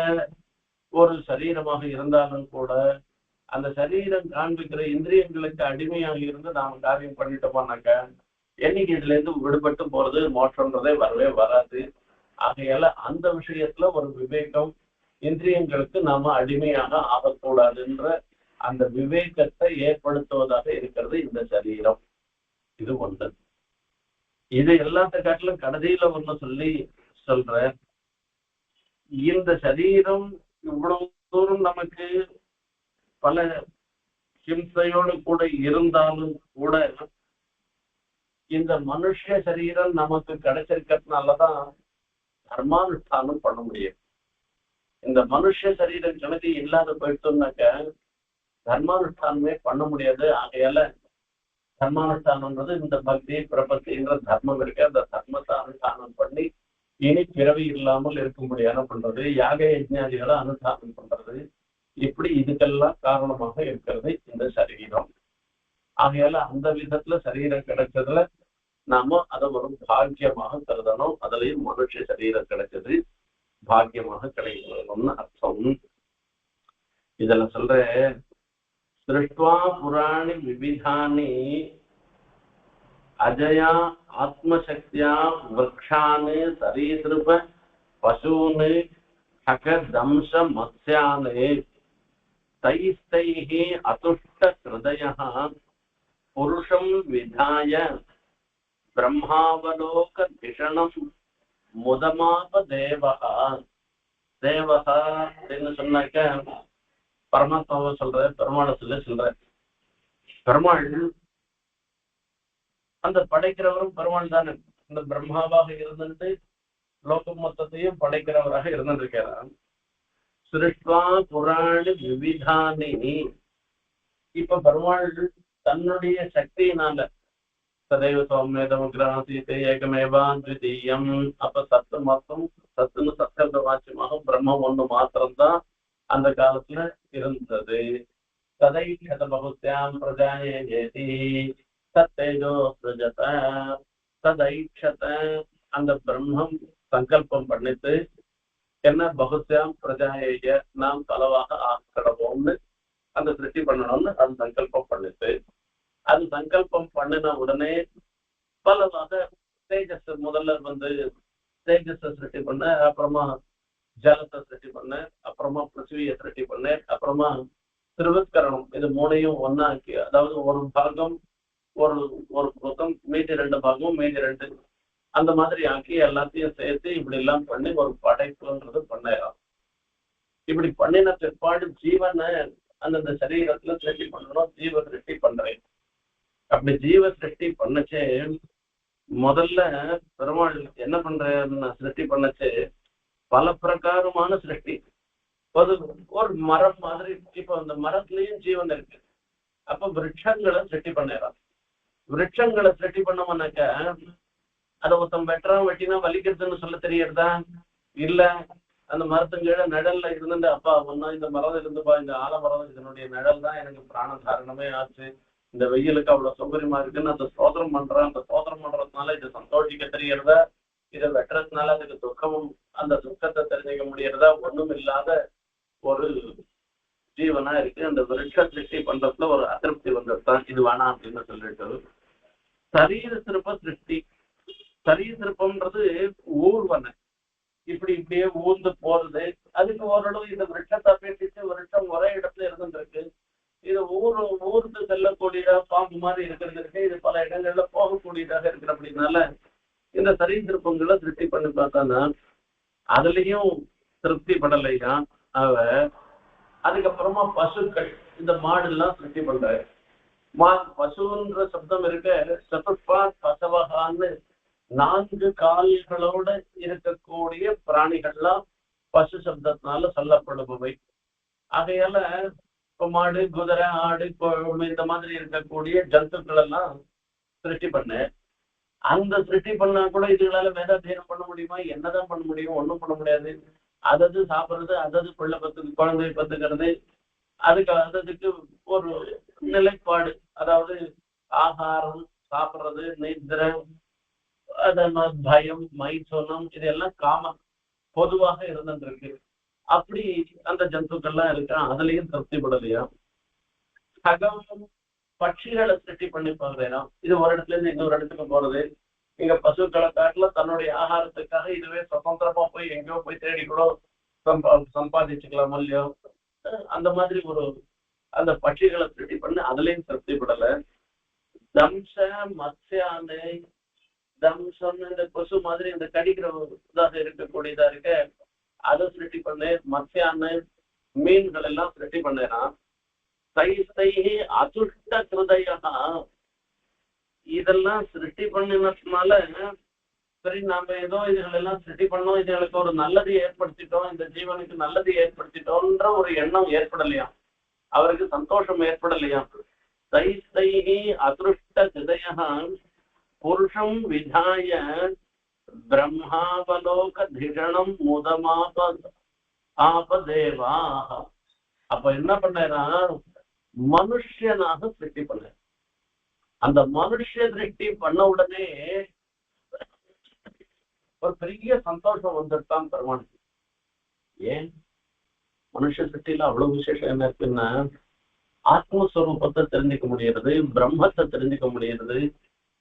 ஒரு சரீரமாக இருந்தாலும் கூட அந்த சரீரம் காண்பிக்கிற இந்திரியங்களுக்கு அடிமையாக இருந்து நாம காரியம் பண்ணிட்டோமானாக்க என்னைக்கு இதுல இருந்து விடுபட்டு போறது மோட்சம்ன்றதே வரவே வராது. ஆகையால அந்த விஷயத்துல ஒரு விவேகம், இந்திரியங்களுக்கு நாம அடிமையாக ஆகக்கூடாதுன்ற அந்த விவேகத்தை ஏற்படுத்துவதாக இருக்கிறது இந்த சரீரம். இது ஒன்று. இது எல்லாத்த காட்டிலும் கடைசியில ஒண்ணு சொல்ற, இந்த சரீரம் இவ்வளவு தூரம் நமக்கு பல ஹிம்சையோடு கூட இருந்தாலும் கூட இந்த மனுஷ சரீரம் நமக்கு கிடைச்சிருக்கிறதுனாலதான் தர்மானுஷ்டானம் பண்ண முடியும். இந்த மனுஷ சரீரம் கணக்கு இல்லாத போயிட்டோம்னாக்க தர்மானுஷ்டானமே பண்ண முடியாது. ஆகையால தர்மானுஷ்டானம்ன்றது இந்த பக்தி பிரபத்தின்ற தர்மம் இருக்கு, அந்த தர்மத்தை அனுஷ்டானம் பண்ணி இனி பிறவி இல்லாமல் இருக்கும்படியான பண்றது, யாக யஜ்ஞாதிகளை அனுஷ்டானம் பண்றது, இப்படி இதுக்கெல்லாம் காரணமாக இருக்கிறது இந்த சரீரம். ஆகையால அந்த விதத்துல சரீரம் கிடைச்சதுல நாம அதை ஒரு பாக்கியமாக கருதணும். அதுலயும் மனுஷ சரீரம் கிடைச்சது பாக்கியமாக கிடைக்கணும்னு அர்த்தம். இதுல சொல்ற சிருஷ்டுவா புராணி விவிதானி அஜயா ஆத்மசக்தியா விரக்ஷானு சரீசிருப பசூனு ஹகதம்ச மத்ஸ்யானு தைஸ்தைஹி அதுஷ்ட ஹிருதயः புருஷம் விதாய பிரம்மாவலோக திஷணம் முதமாப தேவகா. தேவகா அப்படின்னு சொன்னாக்க பரமாத்மாவை சொல்ற, பெருமாளை சொல்ற. பெருமாள் அந்த படைக்கிறவரும் பெருமாள் தானே. இந்த பிரம்மாவாக இருந்துட்டு லோகம் மொத்தத்தையும் படைக்கிறவராக இருந்திருக்கிறார். சிருஷ்டுவா புராணி விவிதானி. இப்ப பெருமாள் தன்னுடைய சக்தியினால சதைவ சௌமியதமுகிராசீதே ஏகமேவான் த்விதீயம். அப்ப சத்து மொத்தம் சத்துன்னு சத்சப்த வாச்சியமாக பிரம்மம் ஒண்ணு மாத்திரம்தான் அந்த காலத்துல இருந்தது. சதைக்ஷத பகுத்யாம் பிரஜாயேதி சத்தேஜோ பிரஜத. சதைக்ஷத அந்த பிரம்மம் சங்கல்பம் பண்ணிட்டு என்ன பகுத்யாம் பிரஜாயேய நாம் பலவாக ஆக்கிடவோம்னு அந்த சிருஷ்டி பண்ணணும்னு அது சங்கல்பம் பண்ணிட்டு, அது சங்கல்பம் பண்ணின உடனே பலவாக தேஜஸ் முதல்ல தேஜஸை சிருஷ்டி பண்ண, அப்புறமா ஜலத்தை சிருஷ்டி பண்ண, அப்புறமா பிருத்திவியை சிருஷ்டி பண்ண, அப்புறமா திருவிஸ்கரணம் இது மூணையும் ஒன்னாக்கி, அதாவது ஒரு பாகம் ஒரு ஒரு புத்தம் மீதி ரெண்டு பாகம் மீதி ரெண்டு அந்த மாதிரி ஆக்கி எல்லாத்தையும் சேர்த்து இப்படி எல்லாம் பண்ணி ஒரு படைப்புன்றது பண்ணலாம். இப்படி பண்ணின பிற்பாடு ஜீவனை அந்தந்த சரீரத்துல சிருஷ்டி பண்ணணும், ஜீவ சிருஷ்டி பண்றேன். அப்படி ஜீவ சிருஷ்டி பண்ணச்சே முதல்ல பெருமாள் என்ன பண்றேன்னு சிருஷ்டி பண்ணச்சே பல பிரகாரமான சிருஷ்டி. ஒரு மரம் மாதிரி, இப்ப அந்த மரத்துலயும் ஜீவன் இருக்கு. அப்ப விருட்சங்களை சிருஷ்டி பண்ணிடலாம். விருட்சங்களை சிருஷ்டி பண்ணோம்னாக்க அதை ஒருத்தன் வெட்டுறான், வெட்டினா வலிக்கிறதுன்னு சொல்ல தெரியறதா இல்ல. அந்த மரத்துங்கீழ நிழல்ல இருந்துட்டு அப்பா ஒன்னும் இந்த மரம் இருந்துப்பா, இந்த ஆலமரம் இதனுடைய நிழல் தான் எனக்கு பிராணதாரணமே ஆச்சு, இந்த வெயிலுக்கு அவ்வளவு சௌகரியமா இருக்குன்னு அந்த சோதனம் பண்றேன். அந்த சோதனம் பண்றதுனால இது சந்தோஷிக்க தெரியறதா, இதை வெட்டுறதுனால அதுக்கு துக்கமும் அந்த துக்கத்தை தெரிஞ்சுக்க முடியறதா, ஒண்ணும் இல்லாத ஒரு ஜீவனா இருக்கு. அந்த விருட்ச சிருஷ்டி பண்றதுல ஒரு அதிருப்தி வந்ததுதான் இது வேணாம் அப்படின்னு சொல்லிட்டு சரீர சிற்ப சிருஷ்டி. சரீர சிற்பம்ன்றது ஊர்வன இப்படி இப்படியே ஊர்ந்து போறது. அதுக்கு ஓரளவு இந்த விருட்சத்தை பேசிட்டு விருட்சம் ஒரே இடத்துல இருந்துருக்கு. இது ஊருக்கு செல்லக்கூடிய பாம்பு மாதிரி இருக்கிறது இருக்கு. இது பல இடங்கள்ல போகக்கூடியதாக இருக்கிற அப்படின்னால இந்த சரீர சிற்பங்களை திருப்தி பண்ணி பார்த்தானா அதுலயும் திருப்தி படலையா அவ. அதுக்கப்புறமா பசுக்கள், இந்த மாடு எல்லாம் திருப்தி பண்றாரு. பசுன்ற சப்தம் இருக்க சதுஷ்பா பசவகான்னு 4 கால்களோட இருக்கக்கூடிய பிராணிகள்லாம் பசு சப்தத்தினால சொல்லப்படுபவை. ஆகையால இப்ப மாடு, குதிரை, ஆடு, இந்த மாதிரி இருக்கக்கூடிய ஜந்துக்கள் எல்லாம் சிருஷ்டி பண்ண. அந்த சிருஷ்டி பண்ணா கூட இதுகளால வேதாத்தியனம் பண்ண முடியுமா? என்னதான் பண்ண முடியும்? ஒண்ணும் பண்ண முடியாது. அதது சாப்பிடுறது, அதது பிள்ளை குழந்தை பத்துக்கிறது, அதுக்கு ஒரு நிலைப்பாடு, அதாவது ஆகாரம் சாப்பிடுறது, நித்திரை, அதனால் பயம், மைசோனம், இதெல்லாம் காமன் பொதுவாக இருந்துருக்கு. அப்படி அந்த ஜந்துக்கள்லாம் இருக்கா, அதுலயும் திருப்திப்படலையா. சகம் பட்சிகளை சிருஷ்டி பண்ணி பாக்குறேன். இது ஒரு இடத்துல இருந்து இன்னொரு இடத்துக்கு போறது. இங்க பசுக்களை காட்டுல தன்னுடைய ஆகாரத்துக்காக இதுவே சுதந்திரமா போய் எங்கேயோ போய் தேடி கூட சம்பாதிச்சுக்கலாம் இல்லையோ. அந்த மாதிரி ஒரு அந்த பட்சிகளை சிருஷ்டி பண்ணி அதுலயும் திருப்திப்படல. தம்ச மத்யானு, தம்சம் இந்த கொசு மாதிரி இந்த கடிக்கிற இதாக இருக்கக்கூடியதா இருக்க அதை சிருஷ்டி பண்ணு. மத்யானு மீன்கள் எல்லாம் சிருஷ்டி பண்ணேனா. அதுஷ்ட கிருதயா, இதெல்லாம் சிருஷ்டி பண்ணினதுனால சரி நாம ஏதோ இதுகள் எல்லாம் சிருஷ்டி பண்ணோம், இதுகளுக்கு ஒரு நல்லது ஏற்படுத்திட்டோம், இந்த ஜீவனுக்கு நல்லது ஏற்படுத்திட்டோம்ன்ற ஒரு எண்ணம் ஏற்படலையா, அவருக்கு சந்தோஷம் ஏற்படலையா. தைஸ்தைஹி அதிருஷ்ட கிருதயா புருஷம் விதாய பிரம்மாவலோக திஷணம் ஆபதேவா. அப்ப என்ன பண்ணா, மனுஷனாக சிருஷ்டி பண்ண. அந்த மனுஷ சிருஷ்டி பண்ண உடனே ஒரு பெரிய சந்தோஷம் வந்துட்டான் பெருமானுக்கு. ஏன் மனுஷ சிருஷ்டியில அவ்வளவு விசேஷம் என்ன இருக்குன்னா, ஆத்மஸ்வரூபத்தை தெரிஞ்சுக்க முடியறது, பிரம்மத்தை தெரிஞ்சுக்க முடியறது.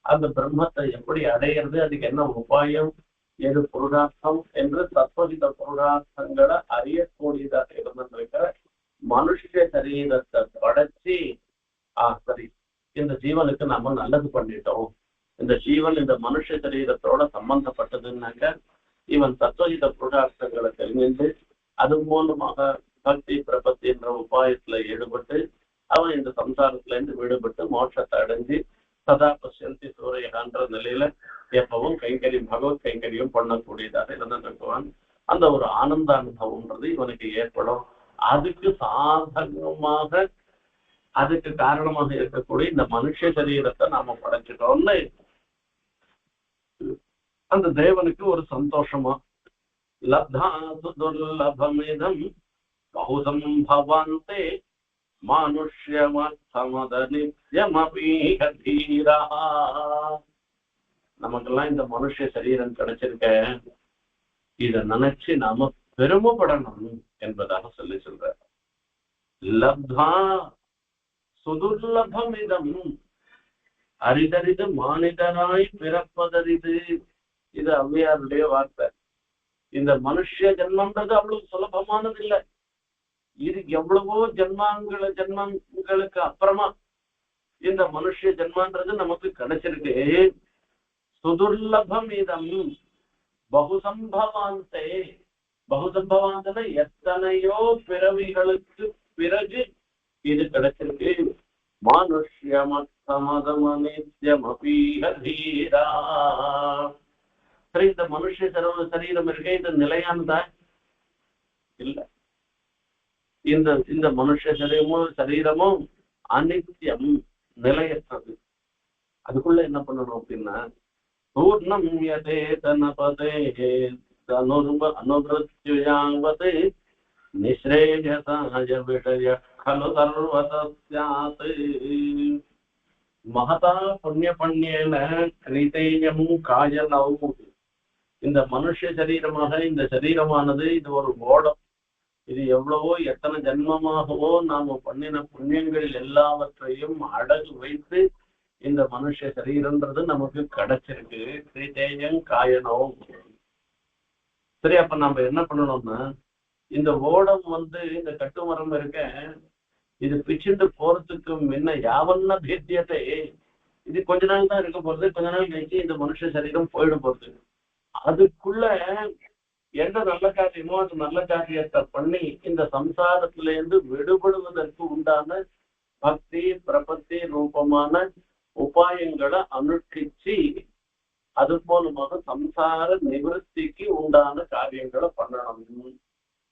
அந்த பிரம்மத்தை எப்படி அடையிறது, அதுக்கு என்ன உபாயம், எது புருடார்த்தம் என்று தத்துவகித புருடார்த்தங்களை அறியக்கூடியதாக இருந்திருக்கிற மனுஷ சரீரத்தை படைச்சி சரி இந்த ஜீவனுக்கு நாம நல்லது பண்ணிட்டோம், இந்த ஜீவன் இந்த மனுஷ சரீரத்தோட சம்பந்தப்பட்டதுன்னாக்க இவன் தத்துவகித புருடார்த்தங்களை தெரிஞ்சு அது மூலமாக பக்தி பிரபத்தி என்ற உபாயத்துல ஈடுபட்டு அவன் இந்த சம்சாரத்துல இருந்து விடுபட்டு மோட்சத்தை அடைஞ்சு சதா பசியந்தி சூரியகான்ற நிலையில எப்பவும் கைங்கரியம் பகவத் கைங்கரியம் பண்ணக்கூடியதாக இருந்திருக்குவான். அந்த ஒரு ஆனந்த அனுபவம்ன்றது இவனுக்கு ஏற்படும். அதுக்கு சாதகமாக அதுக்கு காரணமாக இருக்கக்கூடிய இந்த மனுஷ சரீரத்தை நாம படைச்சிட்டோம்னு அந்த தேவனுக்கு ஒரு சந்தோஷமா. லப்தாது துர்லபமிதம் பகுசம்பவாந்தே மானுஷ்யமதீரா. நமக்கெல்லாம் இந்த மனுஷ சரீரம் கிடைச்சிருக்க, இத நினைச்சு நாம பெருமைப்படணும் என்பதாக சொல்லி சொல்ற. லப்தா சுதுர்லபமிதம், அரிதறிது மானிதராய் பிறப்பதறிது. இது ஔவையாருடைய வார்த்தை. இந்த மனுஷ ஜென்மன்றது அவ்வளவு சுலபமானது இல்லை. இது எவ்வளவோ ஜென்மங்களுக்கு அப்புறமா இந்த மனுஷ ஜென்மன்றது நமக்கு கிடைச்சிருக்கு. சுதுர்லபம் இதம் பகுசம்பவாந்தே. பகுசம்பவாந்தன எத்தனையோ பிறவிகளுக்கு பிறகு இது கிடைச்சிருக்கு. மானுஷ்யமதமனித்யமபீஹதீரா. சரி, இந்த மனுஷ சரீரம் இருக்க இது நிலையானதா இல்ல. இந்த மனுஷ சரீரமும் அனித்தியம், நிலையற்றது. அதுக்குள்ள என்ன பண்ணணும் அப்படின்னா பூர்ணம் யதே தனபதே அனுபிருத்யாவது நிஸ்ரேயசாய விஷய खलु सर्वतस्यात् மகதா புண்ணிய பண்ணியன கிரீதேயம் காயனௌ. இந்த மனுஷ சரீரமாக இந்த சரீரமானது இது ஒரு ஓடம். இது எவ்வளவோ எத்தனை ஜென்மமாகவோ நாம பண்ணின புண்ணியங்கள் எல்லாவற்றையும் அடகு வைத்து இந்த மனுஷ சரீரன்றது நமக்கு கிடைச்சிருக்கு. கிரீதேயம் காயனோ. சரி, அப்ப நம்ம என்ன பண்ணணும்னா, இந்த ஓடம் இந்த கட்டுமரம் இருக்க, இது பிச்சுட்டு போறதுக்கு முன்ன யாவன்ன பேத்தியத்தை, இது கொஞ்ச நாள் தான் இருக்க போறது. கொஞ்ச நாள் கழிச்சு இந்த மனுஷ சரீரம் போயிட போறது. அதுக்குள்ள எந்த நல்ல காரியமோ அந்த நல்ல காரியத்தை பண்ணி இந்த சம்சாரத்துல இருந்து விடுபடுவதற்கு உண்டான பக்தி பிரபத்தி ரூபமான உபாயங்களை அனுஷ்டிச்சு அது மூலமாக சம்சார நிவர்த்திக்கு உண்டான காரியங்களை பண்ணணும்.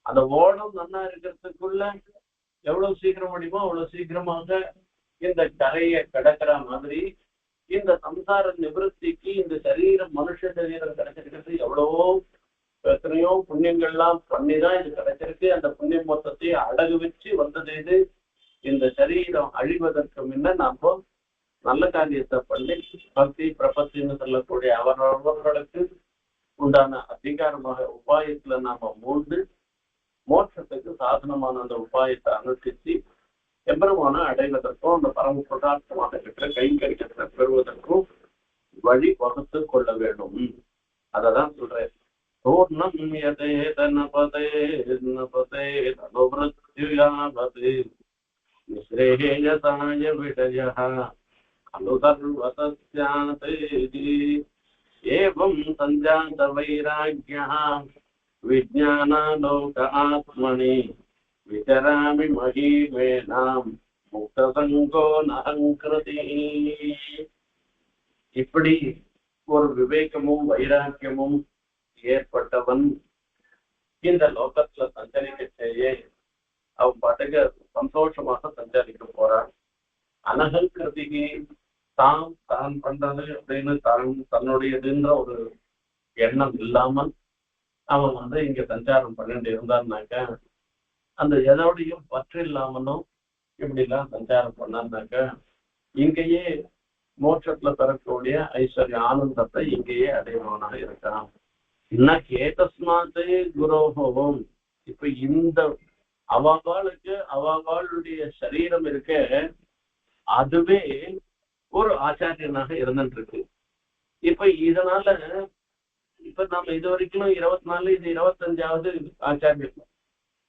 அந்த ஓடம் நல்லா இருக்கிறதுக்குள்ள எவ்வளவு சீக்கிரம் முடியுமோ அவ்வளவு சீக்கிரமாக இந்த கரையை கடக்கிற மாதிரி இந்த சம்சார நிவர்த்திக்கு இந்த சரீரம் மனுஷ சரீரம் கிடைச்சிருக்கிறது எவ்வளவோ எத்தனையோ புண்ணியங்கள்லாம் பண்ணிதான் இது கிடைச்சிருக்கு. அந்த புண்ணியம் மொத்தத்தை அடகு வச்சு வந்தது இது. இந்த சரீரம் அழிவதற்கு முன்ன நாம நல்ல காரியத்தை பண்ணி பக்தி பிரபத்தின்னு சொல்லக்கூடிய அவரவர்களுக்கு உண்டான அதிகாரமாக உபாயத்துல நாம மூழ்ந்து மோட்சத்துக்கு சாதனமான அந்த உபாயத்தை அனுஷ்டிச்சு எம்பெருமான அடைவதற்கும் அந்த பரம புருஷார்த்தமாக இருக்கிற கைங்கரியத்தை பெறுவதற்கும் வழி வகுத்து கொள்ள வேண்டும். அததான் சொல்றேன். பூர்ணம் யதே தனபதே நபதே தனுவ்ருத்யுயாவத் நிஸ்ரேயசாய விஷயः खलु सर्वतस्यात् एवं सञ्जात वैराग्यः विज्ञानालोक आत्मनि विचरामि महीमेनां मुक्तसङ्गो नहङ्कृति. இப்படி ஒரு விவேகமும் வைராக்கியமும் ஏற்பட்டவன் இந்த லோகத்துல சஞ்சரிக்க செய்ய அவன் பாட்டுக்கு சந்தோஷமாக சஞ்சரிக்க போறான். அனகங்கிருதிக்கு தான் பண்றது அப்படின்னு தன்னுடையதுன்ற ஒரு எண்ணம் இல்லாமல் அவன் இங்க சஞ்சாரம் பண்ணிட்டு இருந்தான்னாக்க, அந்த எதோடையும் பற்று இல்லாமலும் இப்படி எல்லாம் சஞ்சாரம் பண்ணான்னாக்க இங்கேயே மோட்சத்துல பெறக்கூடிய ஐஸ்வர்ய ஆனந்தத்தை இங்கேயே அடைவனாக இருக்கான். இன்னும் கேதஸ்மாத்து குரோகோவும். இப்ப இந்த அவளுடைய சரீரம் இருக்க அதுவே ஒரு ஆச்சாரியனாக இருந்துட்டு இருக்கு. இப்ப இதனால இப்ப நாம இது வரைக்கும் 24, இது 25வது ஆச்சாரியம்.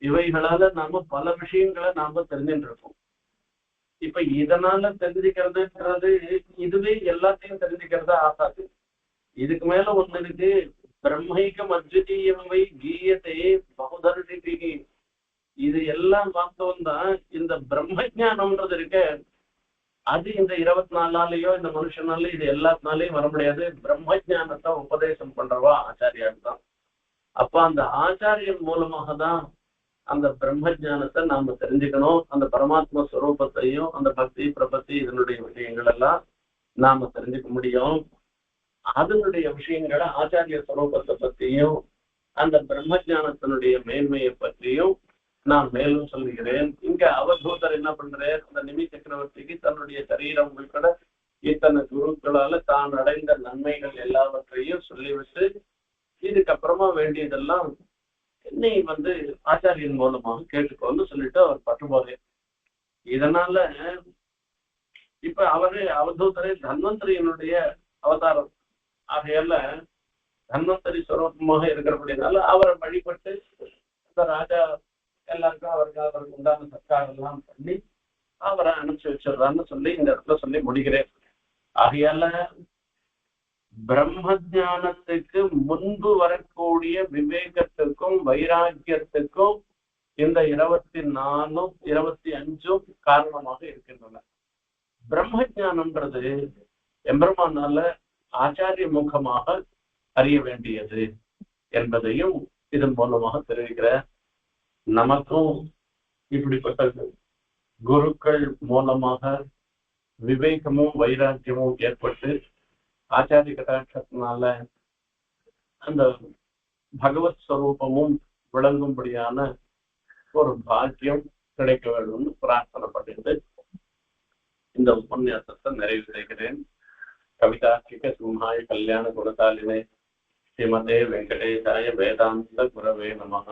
இவைகளால நாம பல விஷயங்களை நாம தெரிஞ்சுட்டு இருக்கோம். இப்ப இதனால தெரிஞ்சுக்கிறதுன்றது இதுவே எல்லாத்தையும் தெரிஞ்சுக்கிறதா ஆகாது. இதுக்கு மேல ஒண்ணு இருக்கு. பிரம்மைக்கம் அத்விதீயமை கீயத்தை பகுதர்ஷிக்கு. இது எல்லாம் வாஸ்தவம் தான். இந்த பிரம்ம ஜானம்ன்றது இருக்க அது இந்த 24 இந்த மனுஷனால இது எல்லாத்தினாலையும் வர முடியாது. பிரம்ம ஜானத்தை உபதேசம் பண்றவா ஆச்சாரியார் தான். அப்ப அந்த ஆச்சாரியன் மூலமாக தான் அந்த பிரம்ம ஜானத்தை நாம தெரிஞ்சுக்கணும். அந்த பரமாத்ம ஸ்வரூபத்தையும் அந்த பக்தி பிரபத்தி இதனுடைய விஷயங்கள் எல்லாம் நாம தெரிஞ்சுக்க முடியும். அதனுடைய விஷயங்களை ஆச்சாரிய ஸ்வரூபத்தை பற்றியும் அந்த பிரம்ம ஜானத்தினுடைய மேன்மையை பற்றியும் நான் மேலும் சொல்லுகிறேன். இங்க அவதூதர் என்ன பண்றார், அந்த நிமி சக்கரவர்த்திக்கு தன்னுடைய சரீரம் உட்பட இத்தனை குருக்களால தான் அடைந்த நன்மைகள் எல்லாவற்றையும் சொல்லிவிட்டு இதுக்கப்புறமா வேண்டியதெல்லாம் என்னை ஆச்சாரியன் மூலமாக கேட்டுக்கோன்னு சொல்லிட்டு அவர் பட்டுபோறார். இதனால இப்ப அவதூதரே தன்வந்திரியினுடைய அவதாரம் ஆகையால தன்வந்தரி ஸ்வரூபமாக இருக்கிறபடினால அவரை வழிபட்டு அந்த ராஜா எல்லாருக்கும் அவருக்கு உண்டான சர்க்காரம் எல்லாம் பண்ணி அவரை அனுப்பிச்சு வச்சிடறான்னு சொல்லி இந்த இடத்துல சொல்லி முடிகிறேன். ஆகையால பிரம்ம ஜானத்துக்கு முன்பு வரக்கூடிய விவேகத்துக்கும் வைராக்கியத்துக்கும் இந்த 24, 25 காரணமாக இருக்கின்றன. பிரம்ம ஜானம்ன்றது எம்பெருமானால ஆச்சாரிய முகமாக அறிய வேண்டியது என்பதையும் இதன் மூலமாக தெரிவிக்கிற. நமக்கும் இப்படிப்பட்ட குருக்கள் மூலமாக விவேகமும் வைராக்கியமும் ஏற்பட்டு ஆச்சாரிய கடாட்சத்தினால அந்த பகவத் ஸ்வரூபமும் விளங்கும்படியான ஒரு பாக்கியம் கிடைக்க வேண்டும்னு பிரார்த்தனை பண்ணிட்டு இந்த உபன்யாசத்தை நிறைவு செய்கிறேன். கவிதார்க்கிக சிம்ஹாய கல்யாண குணசாலினே ஸ்ரீமதே வெங்கடேசாய வேதாந்த குரவே நமः.